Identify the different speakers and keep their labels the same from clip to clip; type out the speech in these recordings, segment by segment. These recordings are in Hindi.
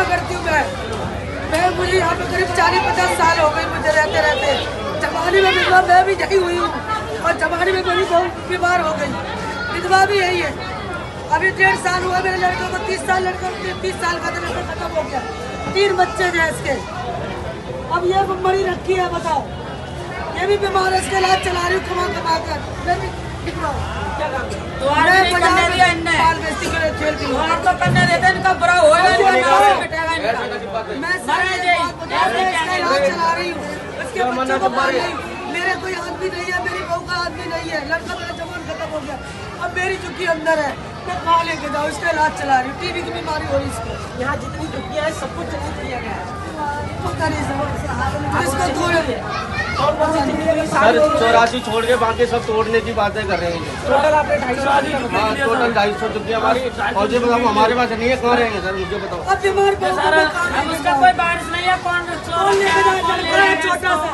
Speaker 1: में करती हूँ मैं मुझे यहाँ पे करीब 40-50 साल हो गए मुझे रहते रहते। जवानी में विधवा मैं भी यही हुई हूँ और जवानी में मेरी बहू बीमार हो गई, विधवा भी यही है। अभी 1.5 साल हुआ मेरे लड़के को, 30 साल का तो लड़का खत्म हो गया, 3 बच्चे हैं इसके। अब ये मरी रखी है, बताओ, ये भी बीमार है, इसके इलाज चला रही हूँ कमा कर। मैं भी मेरे कोई आदमी नहीं है, मेरी बहू का आदमी नहीं है, लड़का मेरा जवान खत्म हो गया, अब मेरी चुकी अंदर है, मैं कहाँ लेके जाऊँ, इसका इलाज चला रही हूँ। टीबी की बीमारी हो रही है इसको। यहाँ जितनी चुकियाँ है सब कुछ चला दिया गया है,
Speaker 2: सर 84 छोड़ के बाकी सब तोड़ने की बातें कर रहे हैं।
Speaker 1: टोटल आपने 250
Speaker 2: टोटल 250 चुकी हमारी, और जो बताओ हमारे पास नहीं है, कहाँ रहेंगे सर मुझे बताओ।
Speaker 1: अब बीमार
Speaker 3: उसका कोई बारिश नहीं है, कौन
Speaker 1: छोटा सा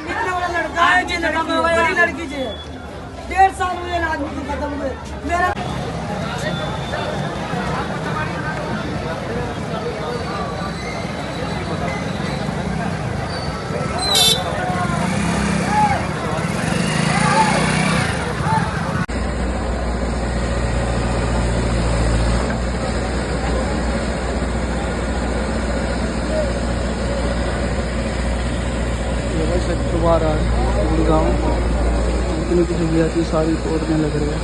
Speaker 1: इतना बड़ा लड़का है, बड़ी लड़की जी है, 1.5 साल हुए आदमी को खत्म हुए। मेरा
Speaker 4: दोबारा गाँव जितनी की जगह थी सारी तोड़ने लग रही है।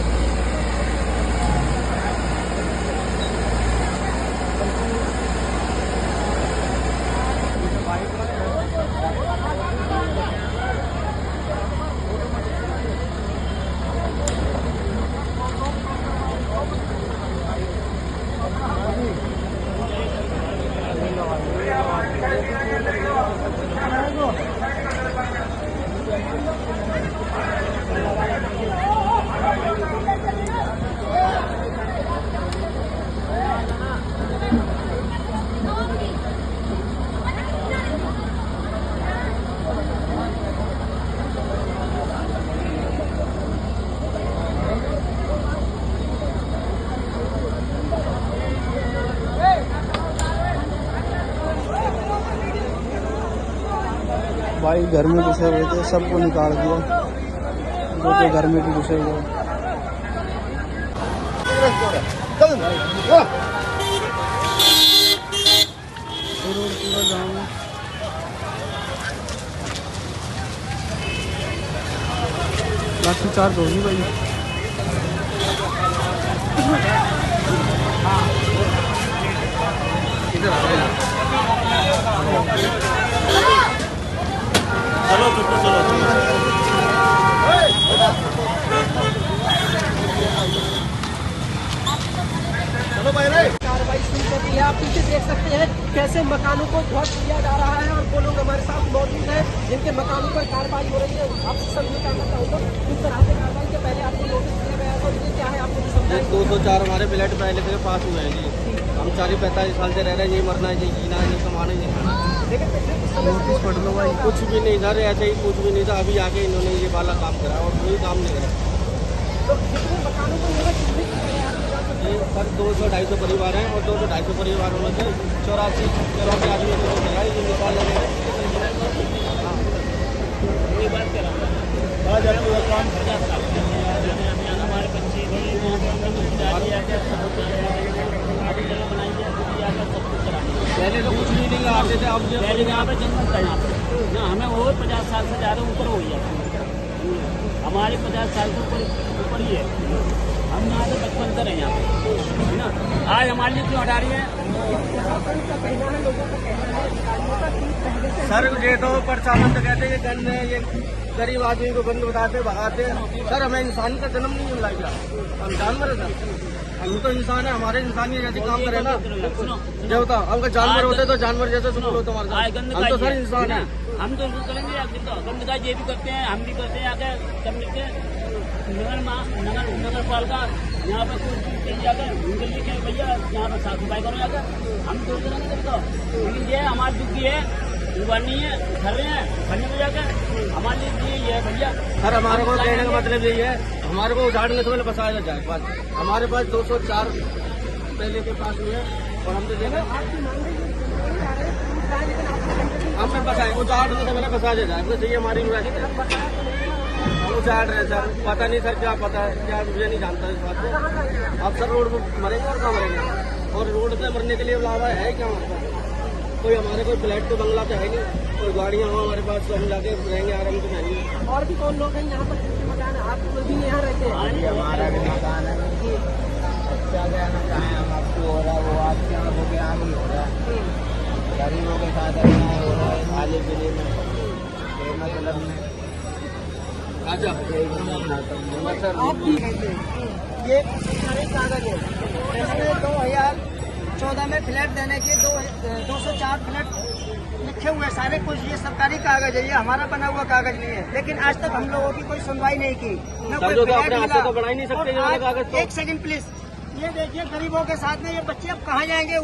Speaker 4: भाई घर में घुसे हुए थे, सबको निकाल दिया, जो तो घर में भी घुसे हुए। रोड पूरा जाम है। लाठी चार्ज होगी भाई।
Speaker 2: चलो
Speaker 1: कार्रवाई शुरू कर दी है। आप पीछे देख सकते हैं कैसे मकानों को ध्वस्त किया जा रहा है, और वो लोग हमारे साथ मौजूद हैं जिनके मकानों पर कार्रवाई हो रही है। आपसे समझना चाहूँगा किस तरह से कार्रवाई के पहले आपको नोटिस दिया गया है, ये क्या है आपको समझाएं।
Speaker 2: 204 हमारे फ्लैट पहले के पास हुए हैं जी, हम 40-45 साल से रह रहे हैं, यही मरना है, यही जीना है, यही कमाना ही नहीं।
Speaker 4: नोटिस पढ़ लो भाई।
Speaker 2: कुछ भी नहीं सर, ऐसे ही कुछ भी नहीं था, अभी आके इन्होंने ये वाला काम करा और कोई काम नहीं करा। सर 200-250 परिवार हैं, और 200-250 परिवारों में से 84 आदमी को मिला है, ये निकाल लगे हैं। वही बात कर रहा हूँ, हमारे बच्चे पहले तो कुछ नहीं नहीं आते थे, अब पहले यहाँ पे जंगल था, यहाँ पे ना हमें और 50 साल से ज़्यादा ऊपर हो गया, हमारे 50 साल से ऊपर ही है। हम यहाँ से बचपन से रहे यहाँ पे ना, आज हमारे लिए क्यों हटा रही है सर? ये तो प्रशासन तो कहते हैं ये गंद है, ये गरीब आदमी को गंद बताते भगाते। सर हमें इंसान का जन्म नहीं मिला क्या? हम जानवर है सर, हम तो इंसान है, हमारे इंसानी जैसे काम करे ना। जो होता अगर जानवर होते तो जानवर जैसे सुन लो तुम्हारे, हम तो सर इंसान है। हम तो करेंगे गंद का, ये भी करते हैं, हम भी करते हैं। आगे सब मिलकर नगर पालिका यहाँ पर कहीं जाकर उनके लिए क्या भैया यहाँ पर साफ सफाई करो जाकर, हम तो नहीं करता। लेकिन ये हमारी दुखी है, नहीं है, घर रहे हैं खड़ने में जाकर, हमारे लिए ये है भैया। सर हमारे को कहने का मतलब यही है, हमारे को उजाड़ने से पहले बसाया जाए। बस हमारे पास 204 पहले के पास हुए और हम तो देना हम पे फंसाए वो चार्ट में मैंने फंसा दे रहा है तो चाहिए हमारी यूनिवर्सिटी वो चार्ट रहे सर पता नहीं सर क्या पता है क्या मुझे नहीं जानता इस बात को आप सर रोड पर मरेंगे और कहाँ मरेंगे और रोड पे मरने के लिए लावा है क्या कोई हमारे कोई फ्लैट तो बंगला तो है नहीं कोई गाड़ियाँ हो हमारे पास तो हम जाके रहेंगे आराम तो नहीं
Speaker 3: और भी कौन लोग हैं यहाँ पर मकान आप भी यहाँ रहते हैं
Speaker 5: हमारा भी मकान है अच्छा कहना चाहें हम आपको हो रहा है वो आपके यहाँ हो गया नहीं हो रहा है गरीबों के साथ अन्याय हो रहा है खाने पीने में मतलब में
Speaker 2: अच्छा
Speaker 3: आप भी कहते हैं ये सरकारी कागज है इसमें 2014 में फ्लैट देने के 204 फ्लैट लिखे हुए सारे कुछ ये सरकारी कागज है ये हमारा बना हुआ कागज नहीं है लेकिन आज तक हम लोगों की कोई सुनवाई नहीं की न कोई फ्लैट मिला
Speaker 2: तो बना ही नहीं सकते
Speaker 3: और
Speaker 2: कागज तो।
Speaker 3: एक सेकंड प्लीज ये देखिए गरीबों के साथ में ये बच्चे अब कहाँ जाएंगे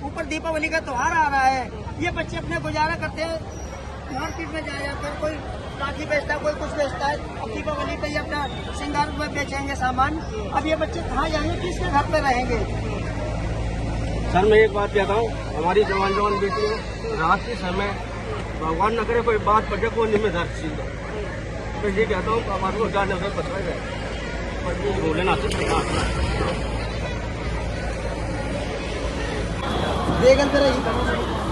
Speaker 3: ऊपर दीपावली का त्योहार आ रहा है ये बच्चे अपने गुजारा करते हैं मार्केट में जाया कर कोई राखी बेचता है कोई कुछ बेचता है अब दीपावली पे ये अपना श्रृंगार में बेचेंगे सामान अब ये बच्चे कहाँ जाएंगे किसके घर पे रहेंगे
Speaker 2: सर मैं एक बात कहता हूँ हमारी जवान बेटियों रात के समय भगवान न करे कोई बात पटे को नहीं में दर्द चीज मैं ये कहता हूँ हमारे को जाने से पता है बोले ना
Speaker 3: बेगन तरह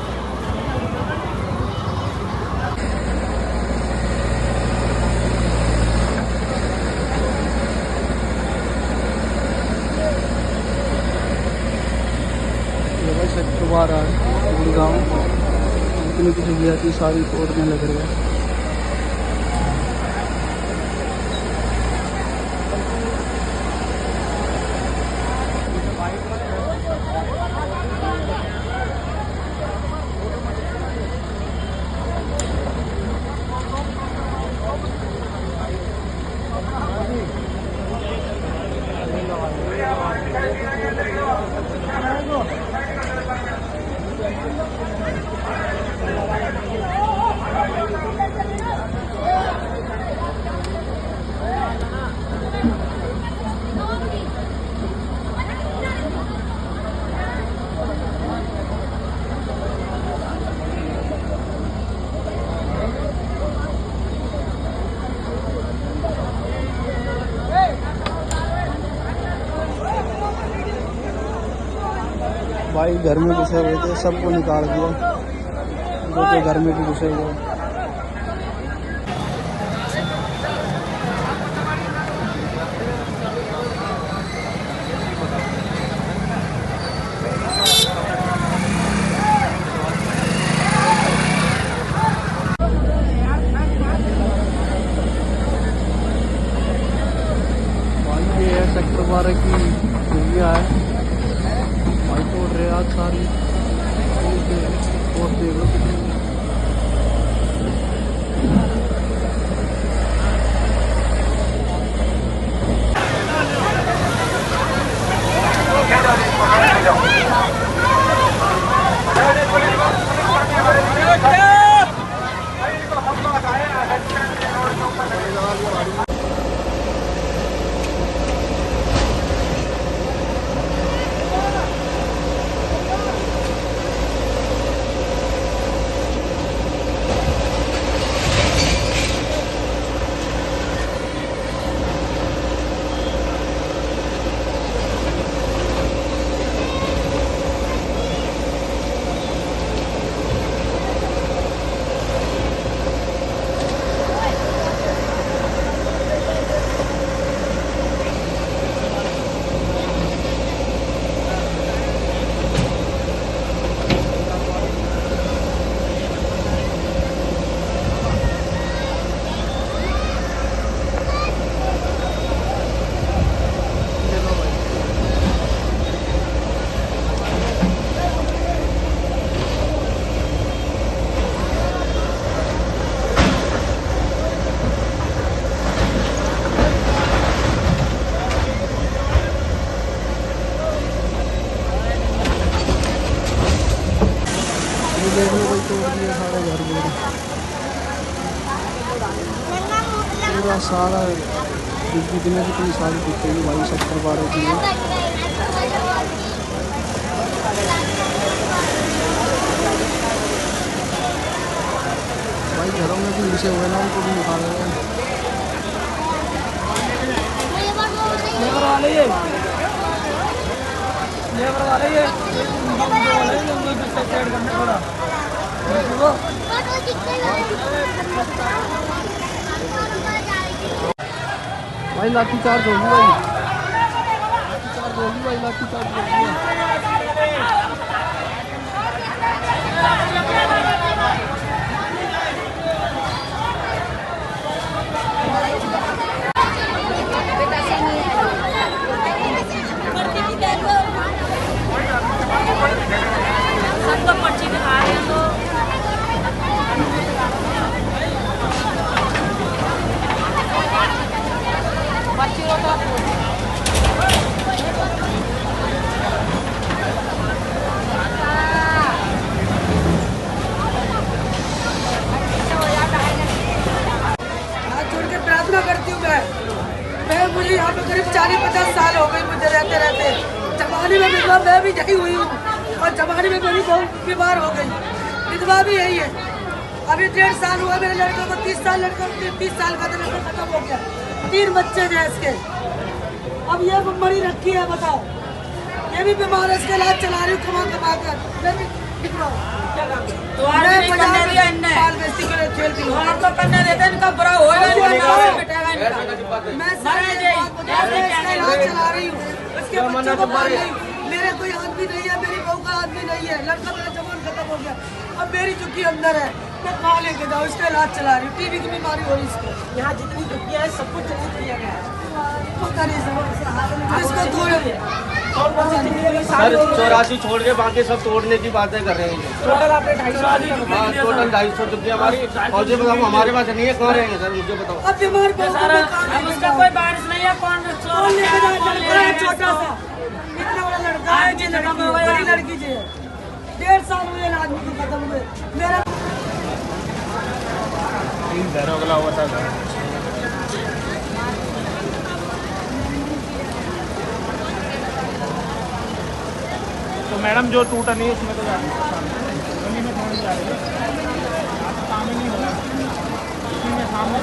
Speaker 4: सेक्टर 12 गाँव जितनी की जगह थी सारी तोड़ने लग रही है। भाई घर में घुसे हुए थे सबको निकाल दिया जो तो घर में भी घुसे हुए। ये है सेक्टर 12 की एरिया है भाई तोड़ रहे आज सारी और देख लो कितनी देखने को तोड़ दिया सारा घर मेरे पूरा सारा जितने भी कोई सारी दिखेगी भाई सेक्टर 12 की भाई घरों में भी घुसे हुए ना, उनको भी निकाल रहे हैं।
Speaker 1: लेबर वाले ये साइड करने थोड़ा
Speaker 4: भाई लाठी चार्ज होगी भाई, लाठी चार्ज होगी भाई, लाठी चार्ज होगी।
Speaker 1: सबको पर्ची दिखा रहे हैं तो पर्ची हाथ जोड़ के प्रार्थना करती हूँ मैं मुझे यहाँ पे करीब 40-50 साल हो गए मुझे रहते रहते। जवानी में विधवा मैं भी यही हुई हूँ और जवानी में मेरी बहू बीमार हो गई। विधवा भी यही है। अभी 1.5 साल हुआ मेरे लड़के को, 30 साल लड़का 30 साल का लड़का खत्म हो गया। 3 बच्चे हैं इसके। अब ये मरी रखी है, बताओ। ये भी बीमार है, इसके इलाज चला रही हूँ कमा कर। मैं भी विधवा हूँ। मैं बाल बेचती के लिए खेलती हूँ। तो करने देते इनका बुरा होगा, मैं इसका इलाज चला रही हूँ। इसके बच्चों को पाल रही हूँ। मेरे कोई आदमी नहीं है, मेरी बहू का आदमी नहीं है। लड़का मेरा जवान खत्म हो गया। अब मेरी झुग्गी अंदर है, मैं कहाँ लेके जाऊँ? इसका इलाज चला रही हूँ। टीबी की बीमारी हो रही इसको। यहाँ जितनी झुग्गियाँ है सब कुछ चिन्हित किया गया है। पता नहीं इसको
Speaker 2: सर 84 छोड़ के बाकी सब तोड़ने की बातें कर रहे हैं।
Speaker 3: टोटल आपने 250
Speaker 2: हाँ टोटल 250 चुकी हमारी। और जो बताओ हमारे पास नहीं है, कहाँ रहेंगे सर मुझे बताओ।
Speaker 1: अब बीमार उसका कोई बारिश नहीं है। कौन लेके जाए? छोटा सा इतना बड़ा लड़का है, जी लड़की बड़ी लड़की जी है। 1.5 साल हुए आदमी को खत्म हुए। मेरा
Speaker 5: 3 घरों का हुआ था घर। तो मैडम जो टूटा नहीं उसमें तो जा रही है, में थोड़ी जा रही है, काम ही नहीं हो रहा, इसी में सामने